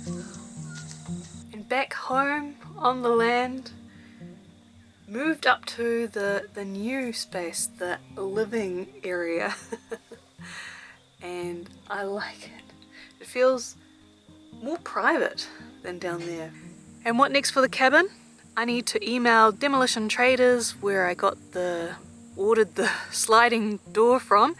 And back home on the land, moved up to the new space, the living area. And I like it. It feels more private than down there. And what next for the cabin? I need to email Demolition Traders where I ordered the sliding door from,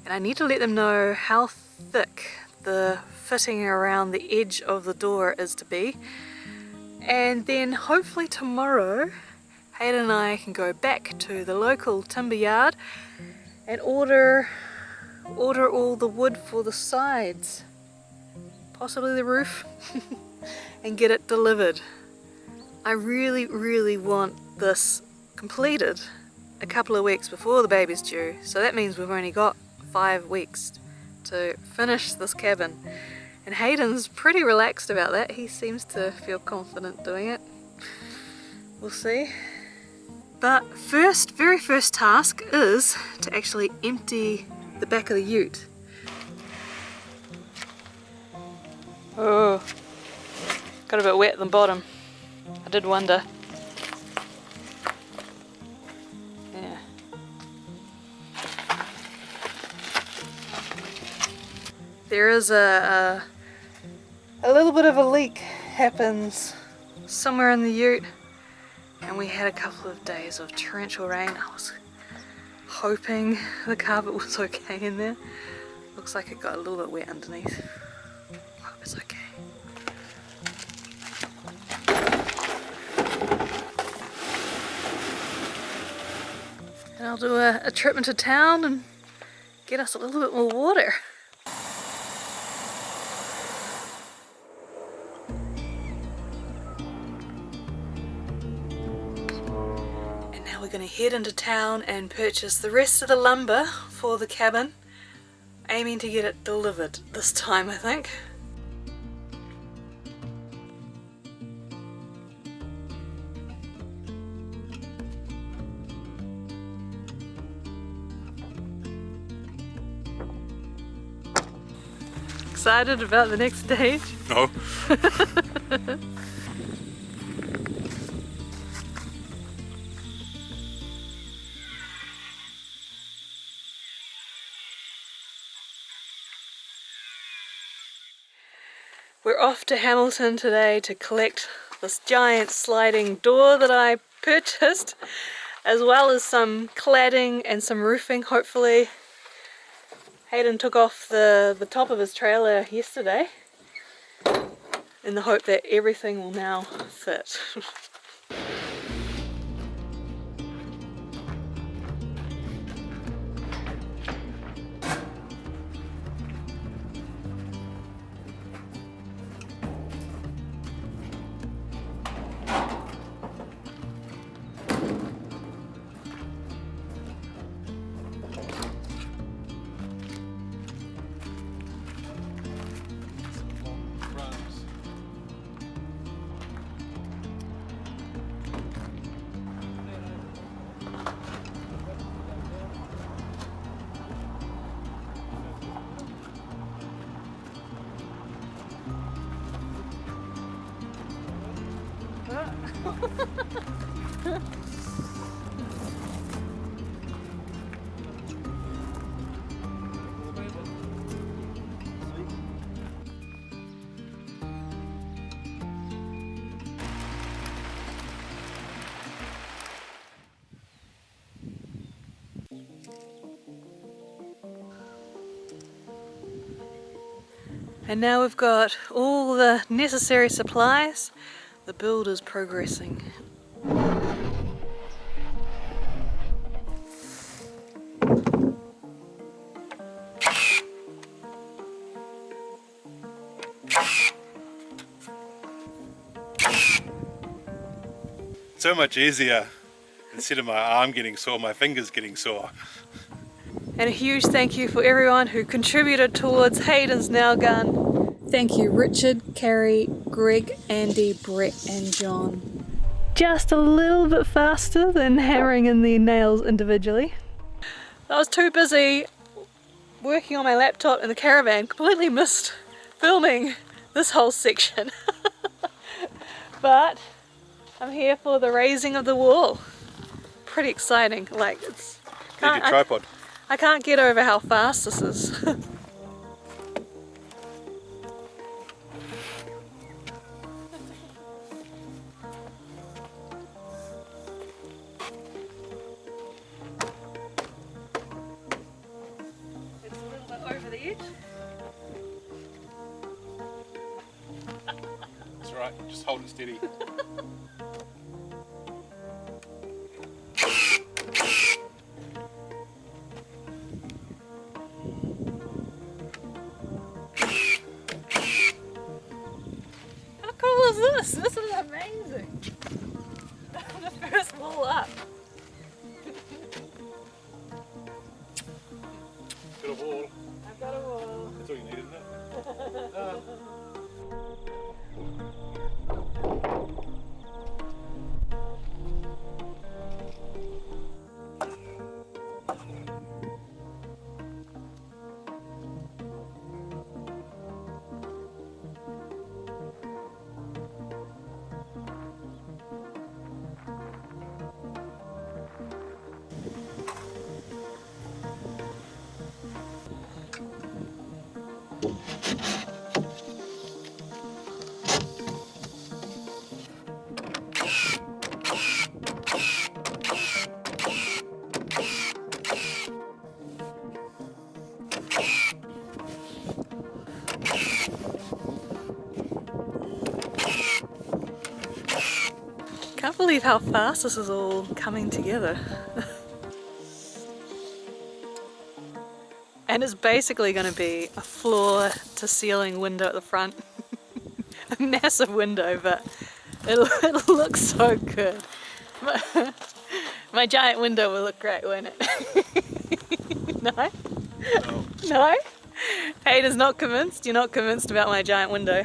and I need to let them know how thick the fitting around the edge of the door is to be. And then hopefully tomorrow Hayden and I can go back to the local timber yard and order all the wood for the sides, possibly the roof, and get it delivered. I really want this completed a couple of weeks before the baby's due, so that means we've only got 5 weeks to finish this cabin. And Hayden's pretty relaxed about that. He seems to feel confident doing it. We'll see. But very first task is to actually empty the back of the ute. Oh, got a bit wet at the bottom. I did wonder. Yeah. There is a little bit of a leak happens somewhere in the ute, and we had a couple of days of torrential rain. I was hoping the carpet was okay in there. Looks like it got a little bit wet underneath. Hope it's okay. And I'll do a trip into town and get us a little bit more water. And now we're going to head into town and purchase the rest of the lumber for the cabin. Aiming to get it delivered this time, I think. Excited about the next stage? No. We're off to Hamilton today to collect this giant sliding door that I purchased, as well as some cladding and some roofing, hopefully. Hayden took off the top of his trailer yesterday in the hope that everything will now fit. And now we've got all the necessary supplies. The build is progressing. So much easier. Instead of my arm getting sore, my fingers getting sore. And a huge thank you for everyone who contributed towards Hayden's nail gun. Thank you Richard, Carrie, Greg, Andy, Brett and John. Just a little bit faster than hammering in the nails individually. I was too busy working on my laptop in the caravan, completely missed filming this whole section. But I'm here for the raising of the wall. Pretty exciting. Like it's. Need your tripod. I can't get over how fast this is. It's a little bit over the edge. That's right, just hold it steady. How cool is this? This is amazing. The first wall up. Got a wall. I've got a wall. That's all you need, isn't it? Can't believe how fast this is all coming together. And it's basically going to be a floor to ceiling window at the front. A massive window, but it'll look so good. My giant window will look great, won't it? No? No. No? Hayden's not convinced? You're not convinced about my giant window?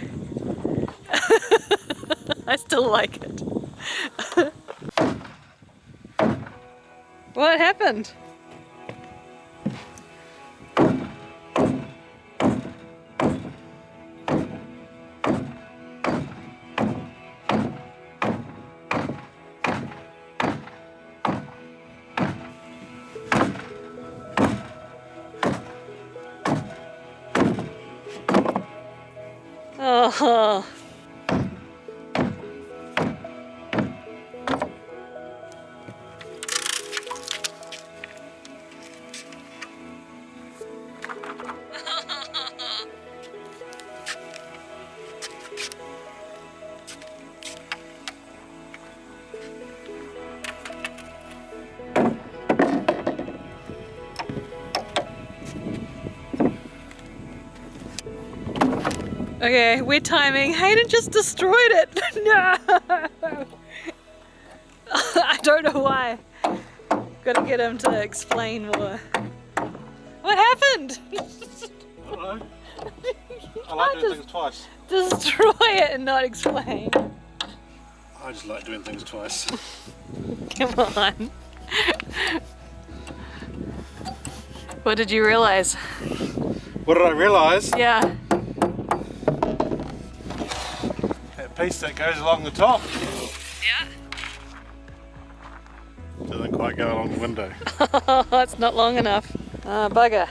I still like it. What happened? Oh. Okay, we're timing. Hayden just destroyed it. No! I don't know why. Gotta get him to explain more. What happened? I don't know. I like doing things twice. Destroy it and not explain. I just like doing things twice. Come on. What did you realize? What did I realise? Yeah. That piece that goes along the top Yeah. doesn't quite go along the window. It's not long enough. Ah, bugger.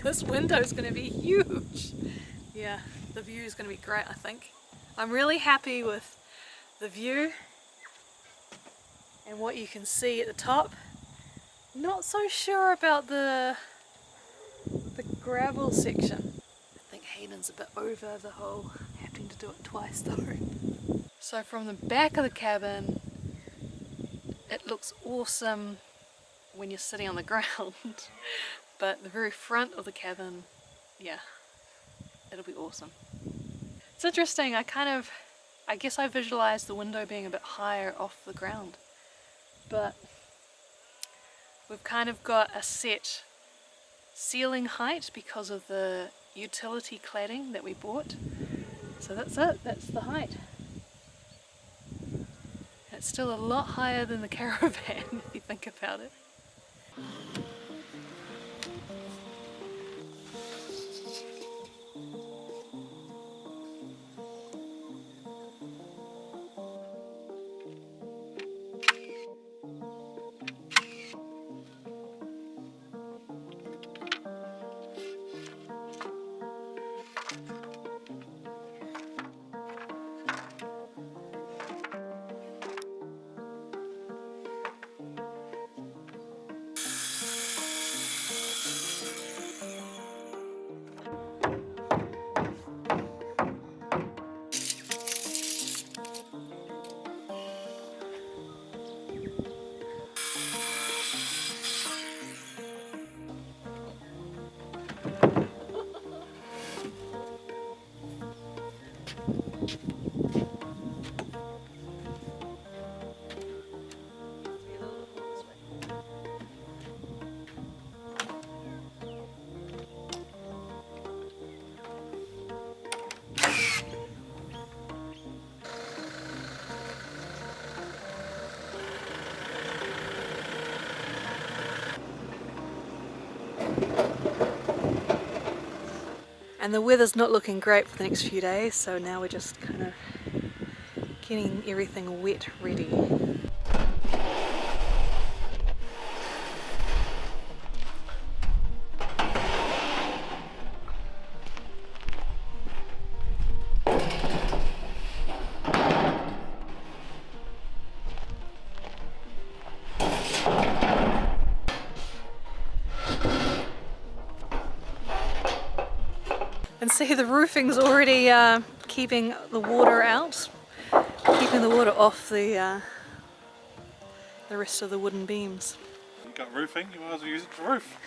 This window is going to be huge. Yeah, the view is going to be great, I think. I'm really happy with the view and what you can see at the top. Not so sure about the gravel section. I think Hayden's a bit over the whole having to do it twice though. So from the back of the cabin, it looks awesome when you're sitting on the ground, but the very front of the cabin, yeah, it'll be awesome. It's interesting, I guess I visualized the window being a bit higher off the ground, but we've kind of got a set ceiling height because of the utility cladding that we bought. So that's it, that's the height. It's still a lot higher than the caravan if you think about it. And the weather's not looking great for the next few days, so now we're just kind of getting everything wet ready. And see, the roofing's already keeping the water out, keeping the water off the rest of the wooden beams. You've got roofing, you might as well use it for roof.